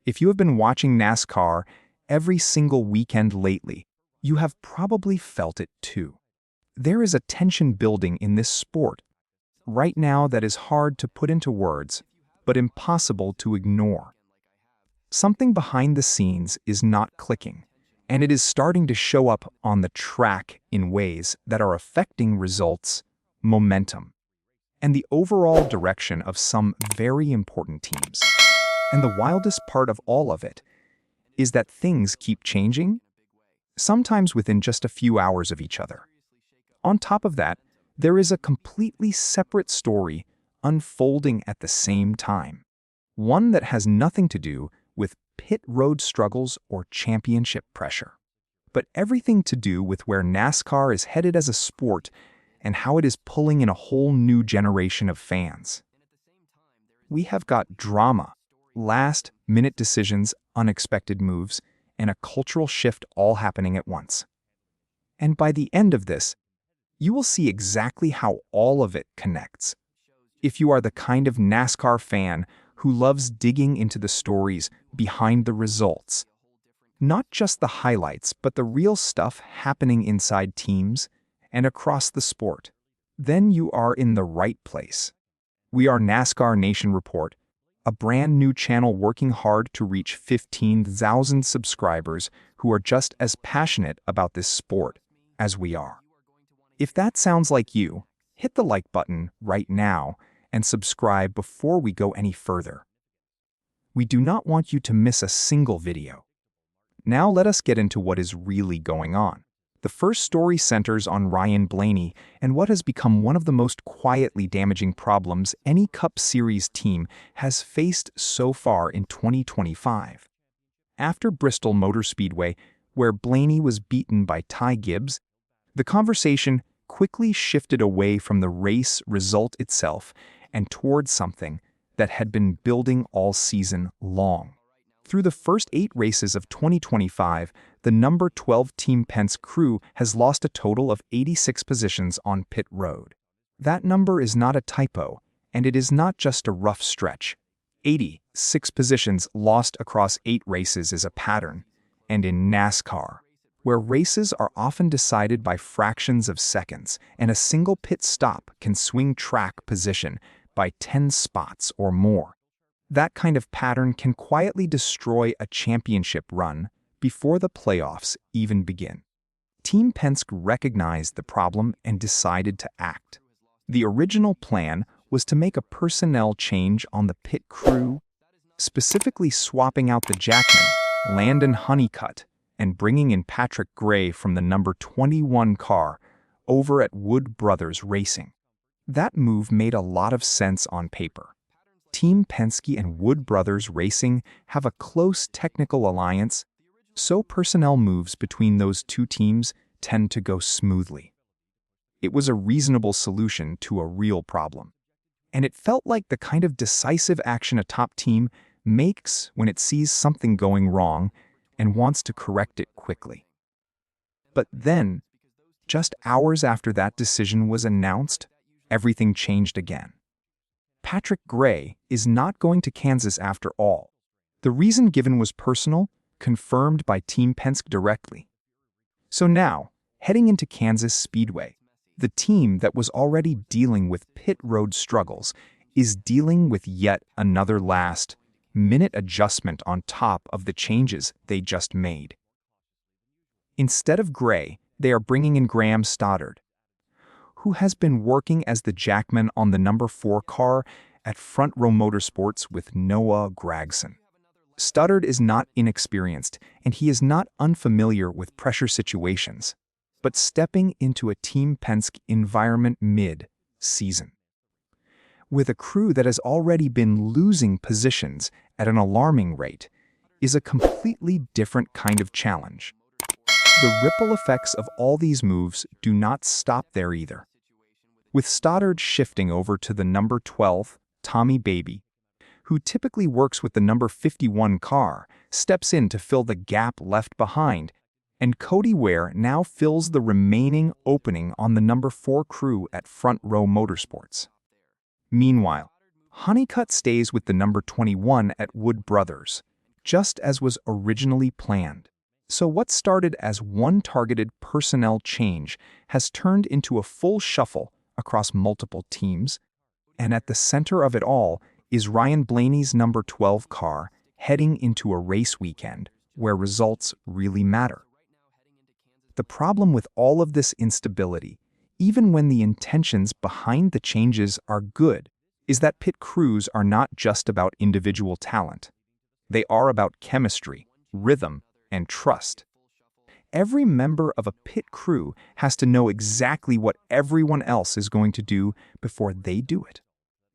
If you have been watching NASCAR every single weekend lately, you have probably felt it too. There is a tension building in this sport right now that is hard to put into words, but impossible to ignore. Something behind the scenes is not clicking, and it is starting to show up on the track in ways that are affecting results, momentum, and the overall direction of some very important teams. And the wildest part of all of it is that things keep changing, sometimes within just a few hours of each other. On top of that, there is a completely separate story unfolding at the same time. One that has nothing to do with pit road struggles or championship pressure, but everything to do with where NASCAR is headed as a sport and how it is pulling in a whole new generation of fans. We have got drama, last-minute decisions, unexpected moves, and a cultural shift all happening at once. And by the end of this, you will see exactly how all of it connects. If you are the kind of NASCAR fan who loves digging into the stories behind the results, not just the highlights, but the real stuff happening inside teams and across the sport, then you are in the right place. We are NASCAR Nation Report, a brand new channel working hard to reach 15,000 subscribers who are just as passionate about this sport as we are. If that sounds like you, hit the like button right now and subscribe before we go any further. We do not want you to miss a single video. Now let us get into what is really going on. The first story centers on Ryan Blaney and what has become one of the most quietly damaging problems any Cup Series team has faced so far in 2025. After Bristol Motor Speedway, where Blaney was beaten by Ty Gibbs, the conversation quickly shifted away from the race result itself and towards something that had been building all season long. Through the first 8 races of 2025, the number 12 Team Penske crew has lost a total of 86 positions on pit road. That number is not a typo, and it is not just a rough stretch. 86 positions lost across 8 races is a pattern, and in NASCAR, where races are often decided by fractions of seconds and a single pit stop can swing track position by 10 spots or more. That kind of pattern can quietly destroy a championship run before the playoffs even begin. Team Penske recognized the problem and decided to act. The original plan was to make a personnel change on the pit crew, specifically swapping out the Jackman, Landon Honeycutt, and bringing in Patrick Gray from the number 21 car over at Wood Brothers Racing. That move made a lot of sense on paper. Team Penske and Wood Brothers Racing have a close technical alliance, so personnel moves between those two teams tend to go smoothly. It was a reasonable solution to a real problem, and it felt like the kind of decisive action a top team makes when it sees something going wrong and wants to correct it quickly. But then, just hours after that decision was announced, everything changed again. Patrick Gray is not going to Kansas after all. The reason given was personal, confirmed by Team Penske directly. So now, heading into Kansas Speedway, the team that was already dealing with pit road struggles is dealing with yet another last-minute adjustment on top of the changes they just made. Instead of Gray, they are bringing in Graham Stoddard, who has been working as the Jackman on the number 4 car at Front Row Motorsports with Noah Gragson. Stoddard is not inexperienced, and he is not unfamiliar with pressure situations, but stepping into a Team Penske environment mid-season, with a crew that has already been losing positions at an alarming rate, is a completely different kind of challenge. The ripple effects of all these moves do not stop there either. With Stoddard shifting over to the number 12, Tommy Baby, who typically works with the number 51 car, steps in to fill the gap left behind, and Cody Ware now fills the remaining opening on the number 4 crew at Front Row Motorsports. Meanwhile, Honeycutt stays with the number 21 at Wood Brothers, just as was originally planned. So what started as one targeted personnel change has turned into a full shuffle across multiple teams, and at the center of it all is Ryan Blaney's number 12 car heading into a race weekend where results really matter. The problem with all of this instability, even when the intentions behind the changes are good, is that pit crews are not just about individual talent. They are about chemistry, rhythm, and trust. Every member of a pit crew has to know exactly what everyone else is going to do before they do it.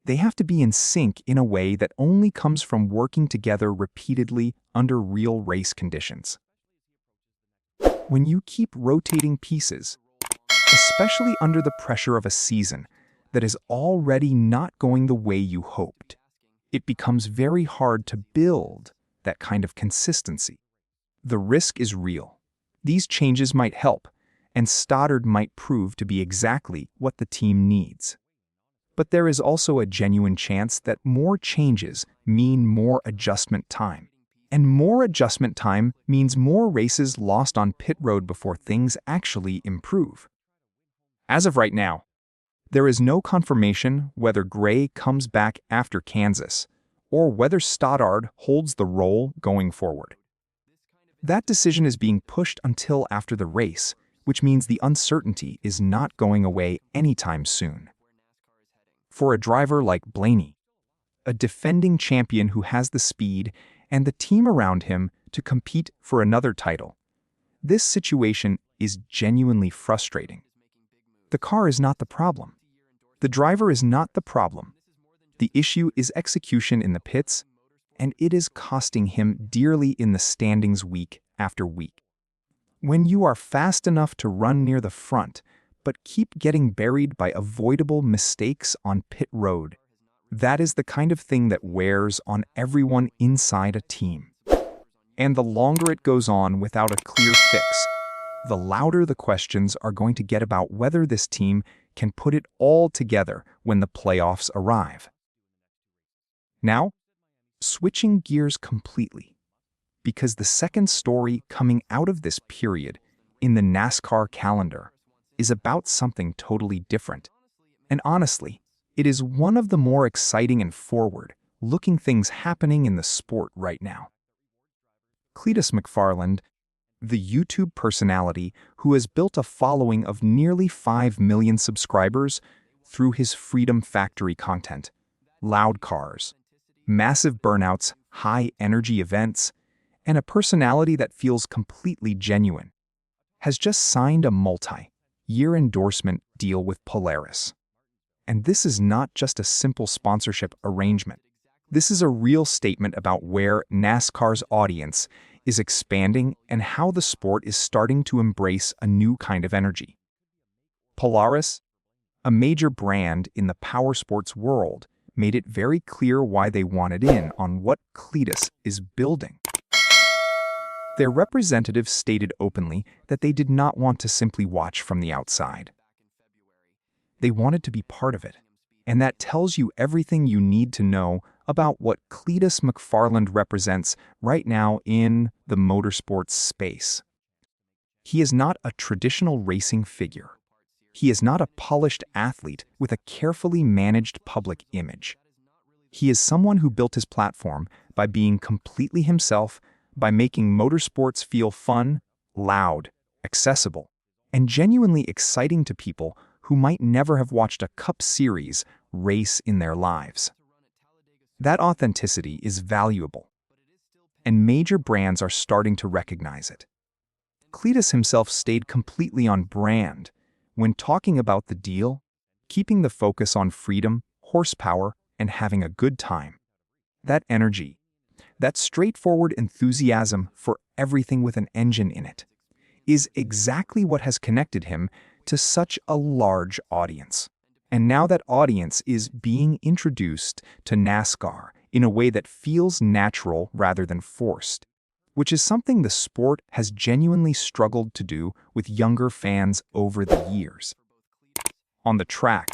They have to be in sync in a way that only comes from working together repeatedly under real race conditions. When you keep rotating pieces, especially under the pressure of a season that is already not going the way you hoped, it becomes very hard to build that kind of consistency. The risk is real. These changes might help, and Stoddard might prove to be exactly what the team needs. But there is also a genuine chance that more changes mean more adjustment time. And more adjustment time means more races lost on pit road before things actually improve. As of right now, there is no confirmation whether Gray comes back after Kansas, or whether Stoddard holds the role going forward. That decision is being pushed until after the race, which means the uncertainty is not going away anytime soon. For a driver like Blaney, a defending champion who has the speed and the team around him to compete for another title, this situation is genuinely frustrating. The car is not the problem. The driver is not the problem. The issue is execution in the pits, and it is costing him dearly in the standings week after week. When you are fast enough to run near the front, but keep getting buried by avoidable mistakes on pit road, that is the kind of thing that wears on everyone inside a team. And the longer it goes on without a clear fix, the louder the questions are going to get about whether this team can put it all together when the playoffs arrive. Now, switching gears completely, because the second story coming out of this period in the NASCAR calendar is about something totally different. And honestly, it is one of the more exciting and forward-looking things happening in the sport right now. Cletus McFarland, the YouTube personality who has built a following of nearly 5 million subscribers through his Freedom Factory content, loud cars, massive burnouts, high-energy events, and a personality that feels completely genuine, has just signed a multi-year endorsement deal with Polaris. And this is not just a simple sponsorship arrangement. This is a real statement about where NASCAR's audience is expanding and how the sport is starting to embrace a new kind of energy. Polaris, a major brand in the powersports world, made it very clear why they wanted in on what Cletus is building. Their representatives stated openly that they did not want to simply watch from the outside. They wanted to be part of it, and that tells you everything you need to know about what Cletus McFarland represents right now in the motorsports space. He is not a traditional racing figure. He is not a polished athlete with a carefully managed public image. He is someone who built his platform by being completely himself, by making motorsports feel fun, loud, accessible, and genuinely exciting to people who might never have watched a Cup Series race in their lives. That authenticity is valuable, and major brands are starting to recognize it. Cletus himself stayed completely on brand when talking about the deal, keeping the focus on freedom, horsepower, and having a good time. That energy, that straightforward enthusiasm for everything with an engine in it, is exactly what has connected him to such a large audience. And now that audience is being introduced to NASCAR in a way that feels natural rather than forced, which is something the sport has genuinely struggled to do with younger fans over the years. On the track,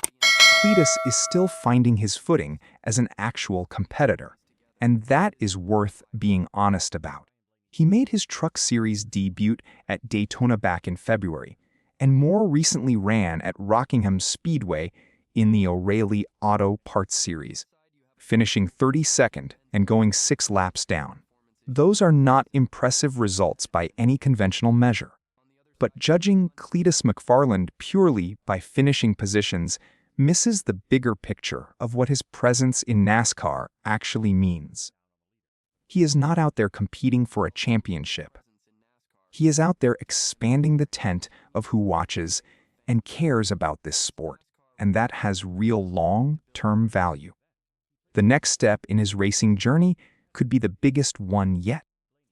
Cletus is still finding his footing as an actual competitor, And that is worth being honest about. He made his Truck Series debut at Daytona back in February, and more recently ran at Rockingham Speedway in the O'Reilly Auto Parts Series, finishing 32nd and going 6 laps down. Those are not impressive results by any conventional measure. But judging Cletus McFarland purely by finishing positions misses the bigger picture of what his presence in NASCAR actually means. He is not out there competing for a championship. He is out there expanding the tent of who watches and cares about this sport, and that has real long-term value. The next step in his racing journey could be the biggest one yet.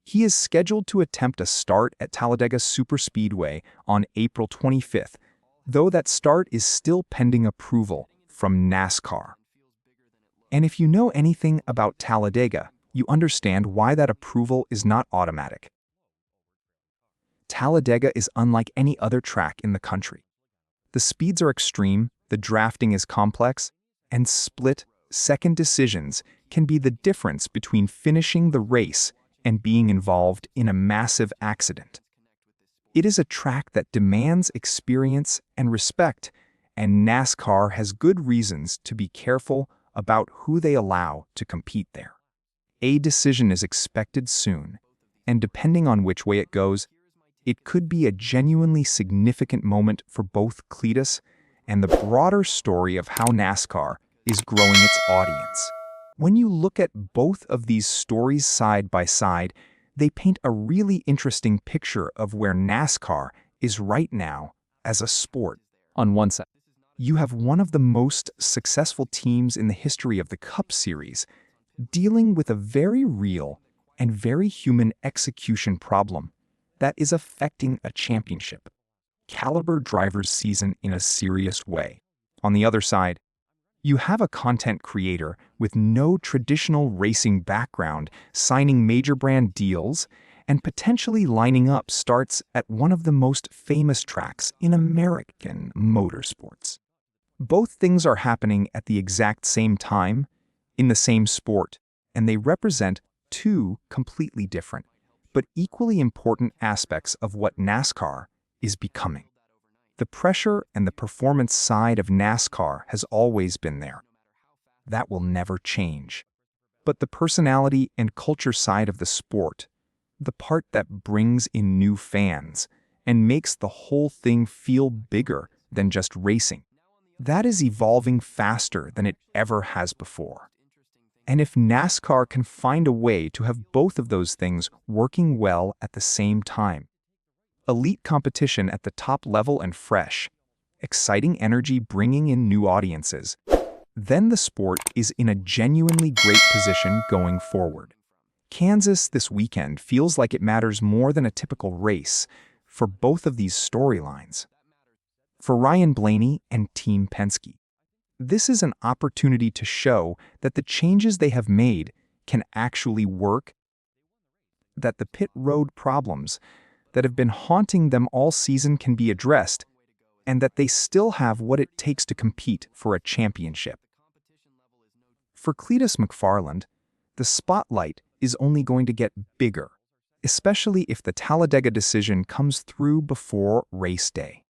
He is scheduled to attempt a start at Talladega Superspeedway on April 25th, though that start is still pending approval from NASCAR. And if you know anything about Talladega, you understand why that approval is not automatic. Talladega is unlike any other track in the country. The speeds are extreme, the drafting is complex, and split-second decisions can be the difference between finishing the race and being involved in a massive accident. It is a track that demands experience and respect, and NASCAR has good reasons to be careful about who they allow to compete there. A decision is expected soon, and depending on which way it goes, it could be a genuinely significant moment for both Cletus and the broader story of how NASCAR is growing its audience. When you look at both of these stories side by side, they paint a really interesting picture of where NASCAR is right now as a sport. On one side, you have one of the most successful teams in the history of the Cup Series, dealing with a very real and very human execution problem that is affecting a championship caliber driver's season in a serious way. On the other side, you have a content creator with no traditional racing background signing major brand deals and potentially lining up starts at one of the most famous tracks in American motorsports. Both things are happening at the exact same time, in the same sport, and they represent two completely different, but equally important aspects of what NASCAR is becoming. The pressure and the performance side of NASCAR has always been there. That will never change. But the personality and culture side of the sport, the part that brings in new fans and makes the whole thing feel bigger than just racing, that is evolving faster than it ever has before. And if NASCAR can find a way to have both of those things working well at the same time, elite competition at the top level and fresh, exciting energy bringing in new audiences, then the sport is in a genuinely great position going forward. Kansas this weekend feels like it matters more than a typical race for both of these storylines. For Ryan Blaney and Team Penske, this is an opportunity to show that the changes they have made can actually work, that the pit road problems that have been haunting them all season can be addressed, and that they still have what it takes to compete for a championship. For Cletus McFarland, the spotlight is only going to get bigger, especially if the Talladega decision comes through before race day.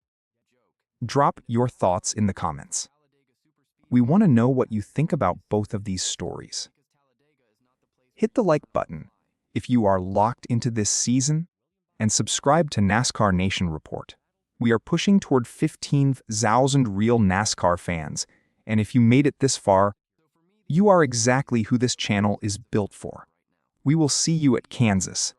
Drop your thoughts in the comments. We want to know what you think about both of these stories. Hit the like button if you are locked into this season, and subscribe to NASCAR Nation Report. We are pushing toward 15,000 real NASCAR fans, and if you made it this far, you are exactly who this channel is built for. We will see you at Kansas.